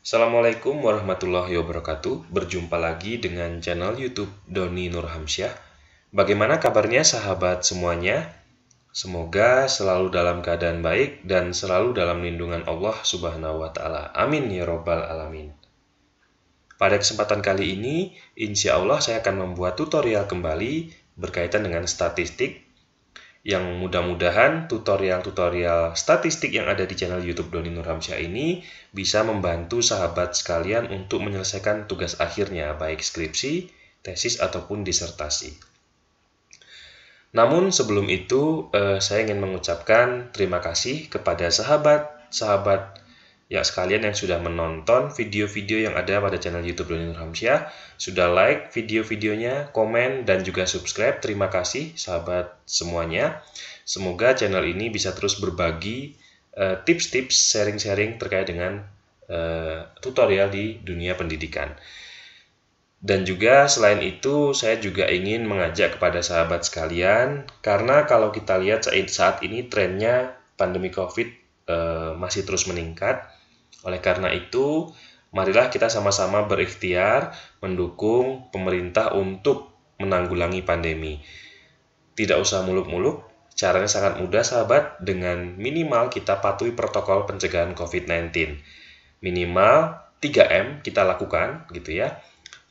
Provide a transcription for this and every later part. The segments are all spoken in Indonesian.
Assalamualaikum warahmatullahi wabarakatuh. Berjumpa lagi dengan channel YouTube Doni Nurhamsyah. Bagaimana kabarnya sahabat semuanya? Semoga selalu dalam keadaan baik dan selalu dalam lindungan Allah Subhanahu wa Ta'ala. Amin ya Robbal 'Alamin. Pada kesempatan kali ini, insya Allah saya akan membuat tutorial kembali berkaitan dengan statistik, yang mudah-mudahan tutorial-tutorial statistik yang ada di channel YouTube Doni Nurhamsyah ini bisa membantu sahabat sekalian untuk menyelesaikan tugas akhirnya, baik skripsi, tesis, ataupun disertasi. Namun sebelum itu, saya ingin mengucapkan terima kasih kepada sahabat-sahabat yang sekalian yang sudah menonton video-video yang ada pada channel YouTube Doni Nurhamsyah, sudah like video-videonya, komen, dan juga subscribe. Terima kasih sahabat semuanya. Semoga channel ini bisa terus berbagi tips-tips, sharing-sharing terkait dengan tutorial di dunia pendidikan. Dan juga selain itu, saya juga ingin mengajak kepada sahabat sekalian, karena kalau kita lihat saat ini trennya pandemi COVID masih terus meningkat. Oleh karena itu, marilah kita sama-sama berikhtiar mendukung pemerintah untuk menanggulangi pandemi. Tidak usah muluk-muluk, caranya sangat mudah sahabat, dengan minimal kita patuhi protokol pencegahan COVID-19. Minimal 3M kita lakukan, gitu ya.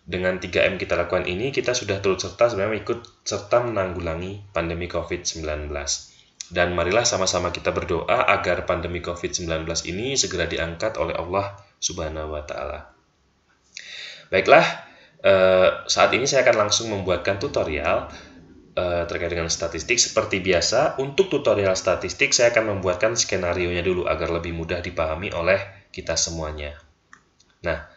Dengan 3M kita lakukan ini, kita sudah turut serta sebenarnya ikut serta menanggulangi pandemi COVID-19. Dan marilah sama-sama kita berdoa agar pandemi COVID-19 ini segera diangkat oleh Allah Subhanahu wa Ta'ala. Baiklah, saat ini saya akan langsung membuatkan tutorial terkait dengan statistik. Seperti biasa, untuk tutorial statistik saya akan membuatkan skenario-nya dulu agar lebih mudah dipahami oleh kita semuanya. Nah,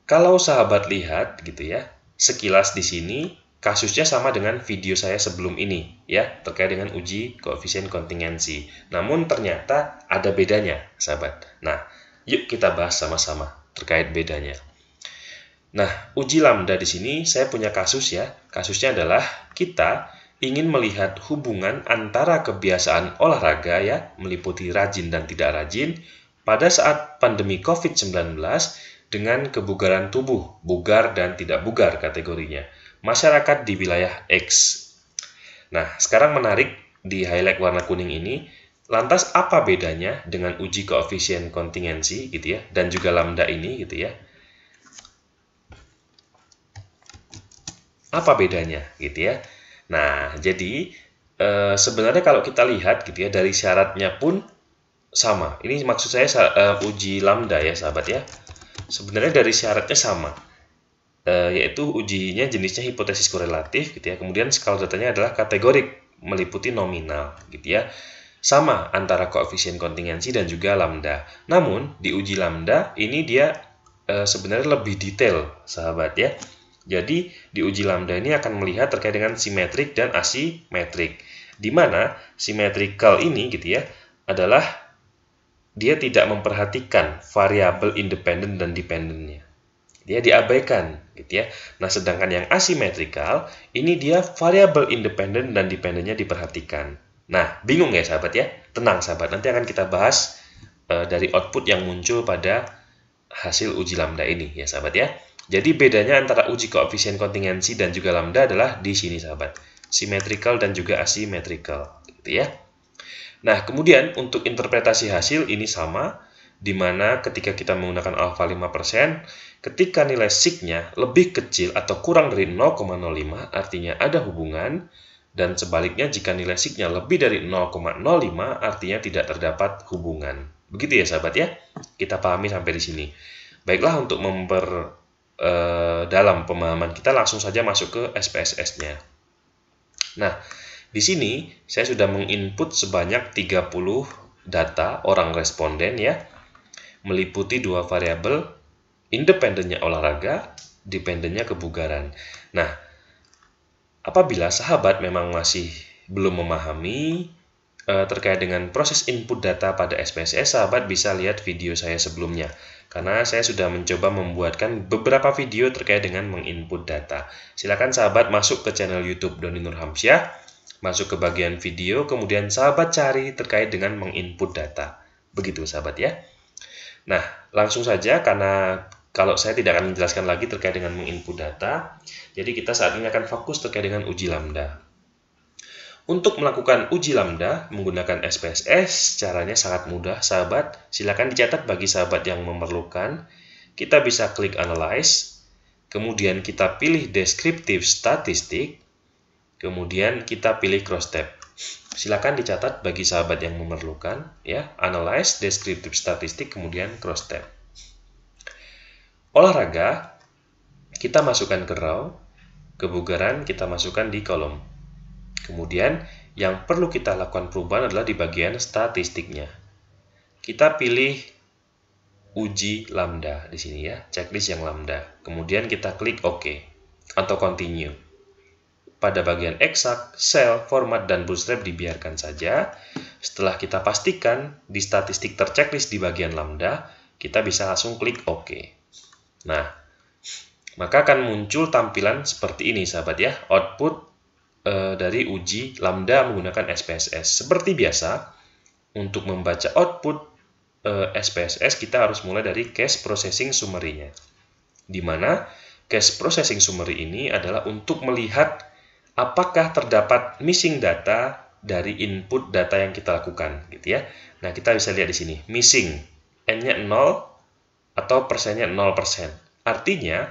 kalau sahabat lihat gitu ya, sekilas di sini kasusnya sama dengan video saya sebelum ini ya, terkait dengan uji koefisien kontingensi. Namun ternyata ada bedanya, sahabat. Nah, yuk kita bahas sama-sama terkait bedanya. Nah, uji lambda di sini saya punya kasus ya. Kasusnya adalah kita ingin melihat hubungan antara kebiasaan olahraga ya, meliputi rajin dan tidak rajin pada saat pandemi COVID-19 dengan kebugaran tubuh, bugar dan tidak bugar kategorinya, masyarakat di wilayah X. Nah, sekarang menarik di highlight warna kuning ini, lantas apa bedanya dengan uji koefisien kontingensi gitu ya, dan juga lambda ini gitu ya. Apa bedanya gitu ya. Nah, jadi sebenarnya kalau kita lihat gitu ya, dari syaratnya pun sama. Ini maksud saya uji lambda ya sahabat ya. Sebenarnya dari syaratnya sama, yaitu ujinya jenisnya hipotesis korelatif gitu ya. Kemudian skala datanya adalah kategorik, meliputi nominal gitu ya. Sama antara koefisien kontingensi dan juga lambda. Namun di uji lambda ini dia sebenarnya lebih detail sahabat ya. Jadi di uji lambda ini akan melihat terkait dengan simetrik dan asimetrik. Di mana symmetrical ini gitu ya adalah dia tidak memperhatikan variabel independen dan dependennya. Dia diabaikan gitu ya. Nah, sedangkan yang asimetrikal ini dia variabel independen dan dependennya diperhatikan. Nah, bingung ya sahabat ya? Tenang sahabat, nanti akan kita bahas dari output yang muncul pada hasil uji lambda ini ya sahabat ya. Jadi bedanya antara uji koefisien kontingensi dan juga lambda adalah di sini sahabat. Symmetrical dan juga asymmetrical gitu ya. Nah, kemudian untuk interpretasi hasil ini sama, di mana ketika kita menggunakan alfa 5%, ketika nilai sig-nya lebih kecil atau kurang dari 0,05, artinya ada hubungan, dan sebaliknya jika nilai sig-nya lebih dari 0,05, artinya tidak terdapat hubungan. Begitu ya sahabat ya, kita pahami sampai di sini. Baiklah, untuk dalam pemahaman kita langsung saja masuk ke SPSS-nya. Nah, di sini saya sudah menginput sebanyak 30 data orang responden ya, meliputi dua variabel, independennya olahraga, dependennya kebugaran. Nah, apabila sahabat memang masih belum memahami terkait dengan proses input data pada SPSS, sahabat bisa lihat video saya sebelumnya. Karena saya sudah mencoba membuatkan beberapa video terkait dengan menginput data. Silakan sahabat masuk ke channel YouTube Doni Nurhamsyah, masuk ke bagian video, kemudian sahabat cari terkait dengan menginput data. Begitu sahabat ya. Nah, langsung saja karena kalau saya tidak akan menjelaskan lagi terkait dengan menginput data, jadi kita saat ini akan fokus terkait dengan uji lambda. Untuk melakukan uji lambda menggunakan SPSS, caranya sangat mudah, sahabat. Silakan dicatat bagi sahabat yang memerlukan. Kita bisa klik Analyze, kemudian kita pilih Descriptive Statistic, kemudian kita pilih Cross Tab. Silakan dicatat bagi sahabat yang memerlukan, ya. Analyze, Descriptive Statistic, kemudian Cross Tab. Olahraga, kita masukkan ke row, kebugaran kita masukkan di kolom. Kemudian, yang perlu kita lakukan perubahan adalah di bagian statistiknya. Kita pilih uji lambda di sini ya, checklist yang lambda. Kemudian kita klik OK atau continue. Pada bagian exact, cell, format, dan bootstrap dibiarkan saja. Setelah kita pastikan di statistik terchecklist di bagian lambda, kita bisa langsung klik OK. Nah, maka akan muncul tampilan seperti ini sahabat ya, output dari uji lambda menggunakan SPSS. Seperti biasa, untuk membaca output SPSS kita harus mulai dari Case Processing Summary-nya. Di mana Case Processing Summary ini adalah untuk melihat apakah terdapat missing data dari input data yang kita lakukan, gitu ya. Nah, kita bisa lihat di sini, missing, N-nya 0 atau persennya 0%. Artinya,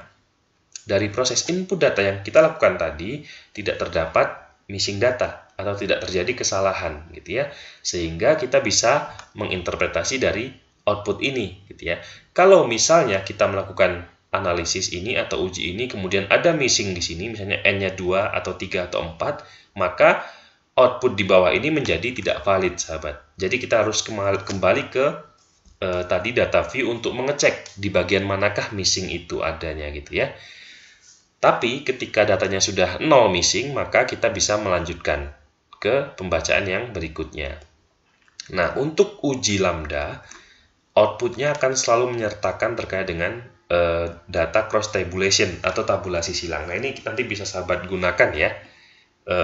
dari proses input data yang kita lakukan tadi tidak terdapat missing data atau tidak terjadi kesalahan gitu ya, sehingga kita bisa menginterpretasi dari output ini gitu ya. Kalau misalnya kita melakukan analisis ini atau uji ini kemudian ada missing di sini, misalnya N-nya 2 atau 3 atau 4, maka output di bawah ini menjadi tidak valid sahabat. Jadi kita harus kembali ke tadi data view untuk mengecek di bagian manakah missing itu adanya gitu ya. Tapi ketika datanya sudah 0 missing, maka kita bisa melanjutkan ke pembacaan yang berikutnya. Nah, untuk uji lambda, outputnya akan selalu menyertakan terkait dengan data cross tabulation atau tabulasi silang. Nah, ini nanti bisa sahabat gunakan ya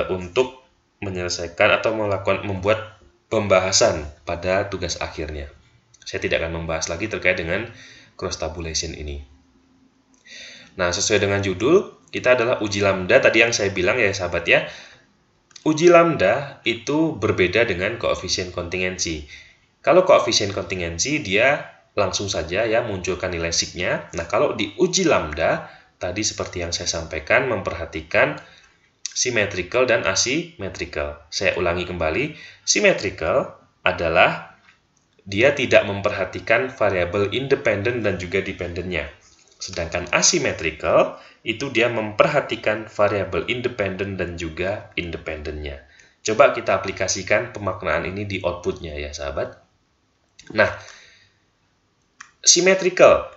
untuk menyelesaikan atau membuat pembahasan pada tugas akhirnya. Saya tidak akan membahas lagi terkait dengan cross tabulation ini. Nah, sesuai dengan judul, kita adalah uji lambda tadi yang saya bilang ya sahabat ya. Uji lambda itu berbeda dengan koefisien kontingensi. Kalau koefisien kontingensi dia langsung saja ya munculkan nilai sig-nya. Nah, kalau di uji lambda tadi seperti yang saya sampaikan memperhatikan symmetrical dan asymmetrical. Saya ulangi kembali, symmetrical adalah dia tidak memperhatikan variabel independen dan juga dependennya. Sedangkan asymmetrical itu dia memperhatikan variabel independen dan juga independennya. Coba kita aplikasikan pemaknaan ini di outputnya ya sahabat. Nah, symmetrical.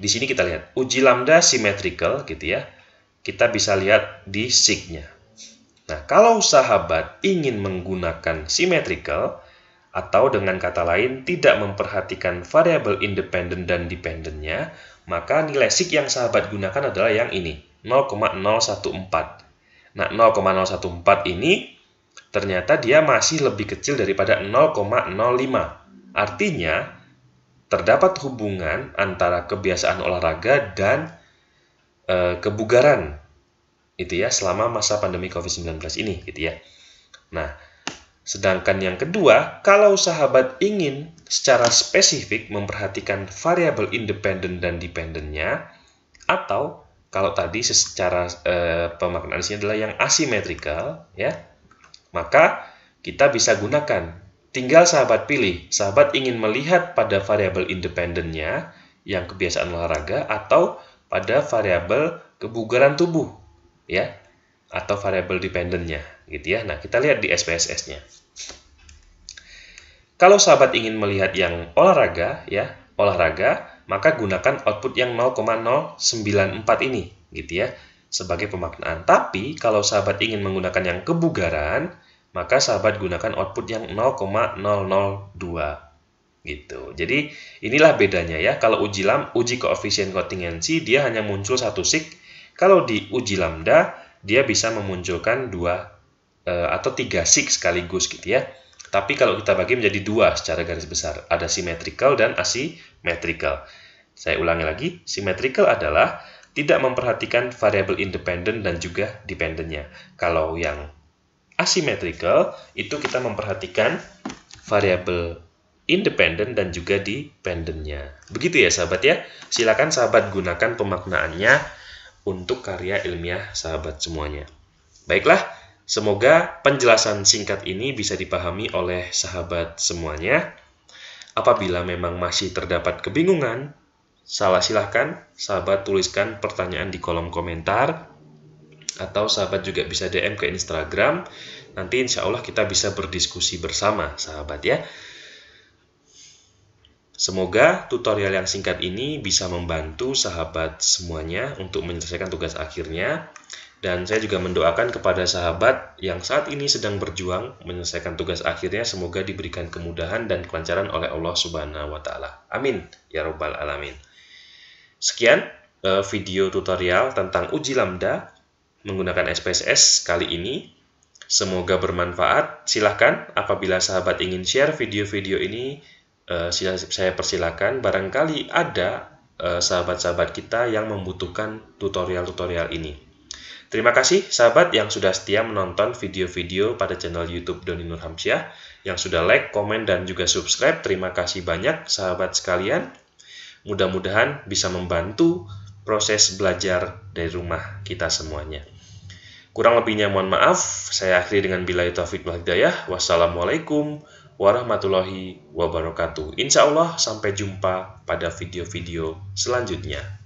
Di sini kita lihat uji lambda symmetrical gitu ya. Kita bisa lihat di sig-nya. Nah, kalau sahabat ingin menggunakan symmetrical atau dengan kata lain tidak memperhatikan variabel independen dan dependennya, maka nilai sig yang sahabat gunakan adalah yang ini, 0,014. Nah, 0,014 ini ternyata dia masih lebih kecil daripada 0,05. Artinya, terdapat hubungan antara kebiasaan olahraga dan kebugaran itu ya selama masa pandemi COVID-19 ini gitu ya. Nah, sedangkan yang kedua, kalau sahabat ingin secara spesifik memperhatikan variabel independen dan dependennya, atau kalau tadi secara pemaknaan sini adalah yang asymmetrical, ya, maka kita bisa gunakan. Tinggal sahabat pilih, sahabat ingin melihat pada variabel independennya yang kebiasaan olahraga atau pada variabel kebugaran tubuh, ya, atau variabel dependennya, gitu ya. Nah, kita lihat di SPSS-nya. Kalau sahabat ingin melihat yang olahraga, ya, olahraga, maka gunakan output yang 0,094 ini, gitu ya, sebagai pemaknaan. Tapi kalau sahabat ingin menggunakan yang kebugaran, maka sahabat gunakan output yang 0,002, gitu. Jadi inilah bedanya ya. Kalau uji koefisien kontingensi dia hanya muncul satu sig. Kalau di uji lambda dia bisa memunculkan 2 atau 3 sig sekaligus gitu ya. Tapi kalau kita bagi menjadi dua secara garis besar, ada symmetrical dan asymmetrical. Saya ulangi lagi, symmetrical adalah tidak memperhatikan variabel independen dan juga dependennya. Kalau yang asymmetrical, itu kita memperhatikan variabel independen dan juga dependennya. Begitu ya sahabat ya. Silakan sahabat gunakan pemaknaannya untuk karya ilmiah sahabat semuanya. Baiklah, semoga penjelasan singkat ini bisa dipahami oleh sahabat semuanya. Apabila memang masih terdapat kebingungan, silahkan sahabat tuliskan pertanyaan di kolom komentar, atau sahabat juga bisa DM ke Instagram. Nanti insya Allah kita bisa berdiskusi bersama sahabat ya. Semoga tutorial yang singkat ini bisa membantu sahabat semuanya untuk menyelesaikan tugas akhirnya. Dan saya juga mendoakan kepada sahabat yang saat ini sedang berjuang menyelesaikan tugas akhirnya, semoga diberikan kemudahan dan kelancaran oleh Allah Subhanahu wa Ta'ala. Amin ya Rabbal Alamin. Sekian video tutorial tentang uji lambda menggunakan SPSS kali ini. Semoga bermanfaat. Silahkan apabila sahabat ingin share video-video ini, saya persilakan. Barangkali ada sahabat-sahabat kita yang membutuhkan tutorial-tutorial ini. Terima kasih sahabat yang sudah setia menonton video-video pada channel YouTube Doni Nurhamsyah, yang sudah like, komen, dan juga subscribe. Terima kasih banyak sahabat sekalian. Mudah-mudahan bisa membantu proses belajar dari rumah kita semuanya. Kurang lebihnya mohon maaf. Saya akhiri dengan billahi taufiq wal hidayah. Wassalamualaikum warahmatullahi wabarakatuh. Insya Allah sampai jumpa pada video-video selanjutnya.